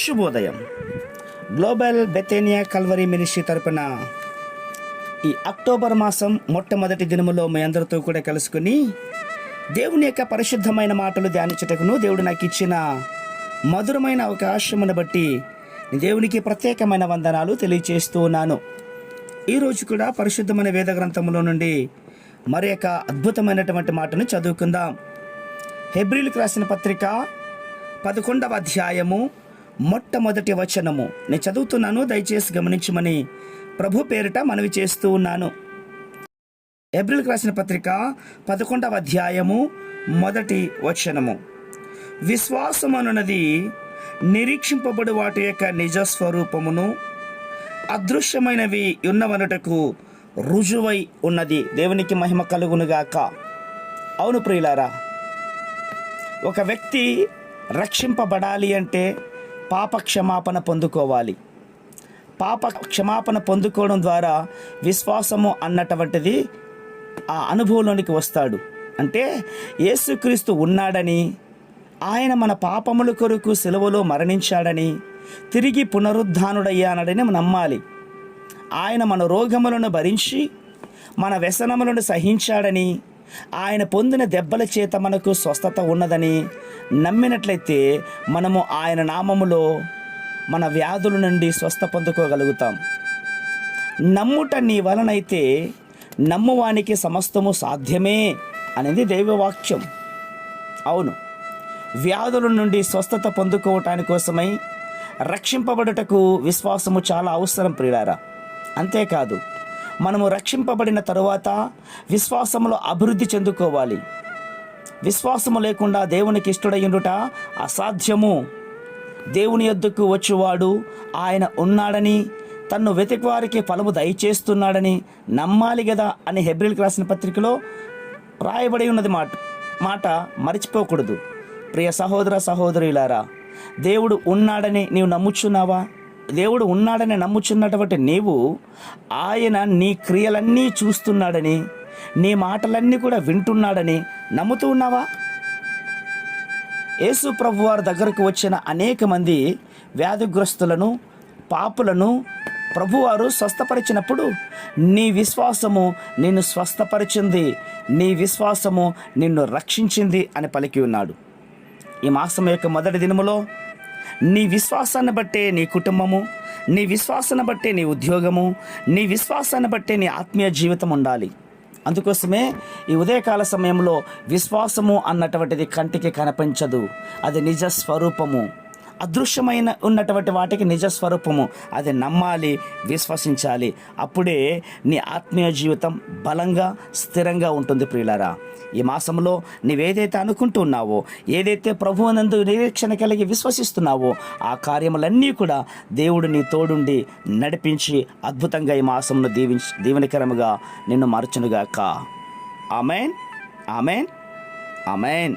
శుభోదయం. Global బెతేనియా Calvary ministry తరపున ఈ అక్టోబర్ మాసం మొట్టమొదటి దినములో మీ అందరితో కూడా కలుసుకుని దేవుని యొక్క పరిశుద్ధమైన మాటలు ధ్యానించుటకును దేవుడు నాకు ఇచ్చిన మధురమైన అవకాశమును బట్టి దేవునికి ప్రత్యేకమైన వందనాలు తెలియచేస్తూ ఉన్నాను. ఈరోజు కూడా పరిశుద్ధమైన వేద గ్రంథములో నుండి మరి యొక్క అద్భుతమైనటువంటి మాటను చదువుకుందాం. హెబ్రీలకు రాసిన పత్రిక 11వ అధ్యాయము మొట్టమొదటి వచనము నేను చదువుతున్నాను, దయచేసి గమనించమని ప్రభు పేరిట మనవి చేస్తూ ఉన్నాను. హెబ్రీలకు రాసిన పత్రిక 11వ అధ్యాయము మొదటి వచనము. విశ్వాసమనున్నది నిరీక్షింపబడు వాటి యొక్క నిజ స్వరూపమును, అదృశ్యమైనవి ఉన్నవనుటకు రుజువై ఉన్నది. దేవునికి మహిమ కలుగునుగాక. అవును ప్రియులారా, ఒక వ్యక్తి రక్షింపబడాలి అంటే పాప క్షమాపణ పొందుకోవాలి. పాప క్షమాపణ పొందుకోవడం ద్వారా విశ్వాసము అన్నటువంటిది ఆ అనుభవంలోనికి వస్తాడు. అంటే యేసుక్రీస్తు ఉన్నాడని, ఆయన మన పాపముల కొరకు సిలువలో మరణించాడని, తిరిగి పునరుద్ధానుడయ్యానని నమ్మాలి. ఆయన మన రోగములను భరించి మన వ్యసనములను సహించాడని, ఆయన పొందిన దెబ్బల చేత మనకు స్వస్థత ఉన్నదని నమ్మినట్లయితే మనము ఆయన నామములో మన వ్యాధుల నుండి స్వస్థ పొందుకోగలుగుతాం. నమ్ముట నీ వలనైతే నమ్మువానికి సమస్తము సాధ్యమే అనేది దైవవాక్యం. అవును, వ్యాధుల నుండి స్వస్థత పొందుకోవటాని కోసమై రక్షింపబడుటకు విశ్వాసము చాలా అవసరం ప్రియులారా. అంతేకాదు, మనము రక్షింపబడిన తరువాత విశ్వాసములో అభివృద్ధి చెందుకోవాలి. విశ్వాసము లేకుండా దేవునికి ఇష్టడయ్యుండుట అసాధ్యము. దేవుని యొద్దకు వచ్చేవాడు ఆయన ఉన్నాడని, తన్ను వెతికి వారికి ఫలము దయచేస్తున్నాడని నమ్మాలి కదా అని హెబ్రీలకు రాసిన పత్రికలో రాయబడి ఉన్నది. మాట మర్చిపోకూడదు. ప్రియ సహోదర సహోదరులారా, దేవుడు ఉన్నాడని నీవు నమ్ముచున్నావా? దేవుడు ఉన్నాడని నమ్ముచున్నటువంటి నీవు ఆయన నీ క్రియలన్నీ చూస్తున్నాడని, నీ మాటలన్నీ కూడా వింటున్నాడని నమ్ముతూ ఉన్నావా? యేసు ప్రభు వారి దగ్గరకు వచ్చిన అనేక మంది వ్యాధిగ్రస్తులను, పాపులను ప్రభువారు స్వస్థపరిచినప్పుడు నీ విశ్వాసము నిన్ను స్వస్థపరిచింది, నీ విశ్వాసము నిన్ను రక్షించింది అని పలికి ఉన్నాడు. ఈ మాసం యొక్క మొదటి దినములో నీ విశ్వాసాన్ని బట్టే నీ కుటుంబము, నీ విశ్వాసాన్ని బట్టే నీ ఉద్యోగము, నీ విశ్వాసాన్ని బట్టే నీ ఆత్మీయ జీవితం ఉండాలి. అందుకోసమే ఈ ఉదయకాల సమయంలో విశ్వాసము అన్నటువంటిది కంటికి కనిపించదు, అది నిజ స్వరూపము. అదృశ్యమైన ఉన్నటువంటి వాటికి నిజ స్వరూపము. అది నమ్మాలి, విశ్వసించాలి. అప్పుడే నీ ఆత్మీయ జీవితం బలంగా స్థిరంగా ఉంటుంది ప్రియులారా. ఈ మాసంలో నీవేదైతే అనుకుంటున్నావో, ఏదైతే ప్రభువునందు నిరీక్షణ కలిగి విశ్వసిస్తున్నావో, ఆ కార్యములన్నీ కూడా దేవుడు నీ తోడుండి నడిపించి అద్భుతంగా ఈ మాసంలో దీవెనకరముగా నిన్ను మార్చునుగాక. Amen, amen, amen.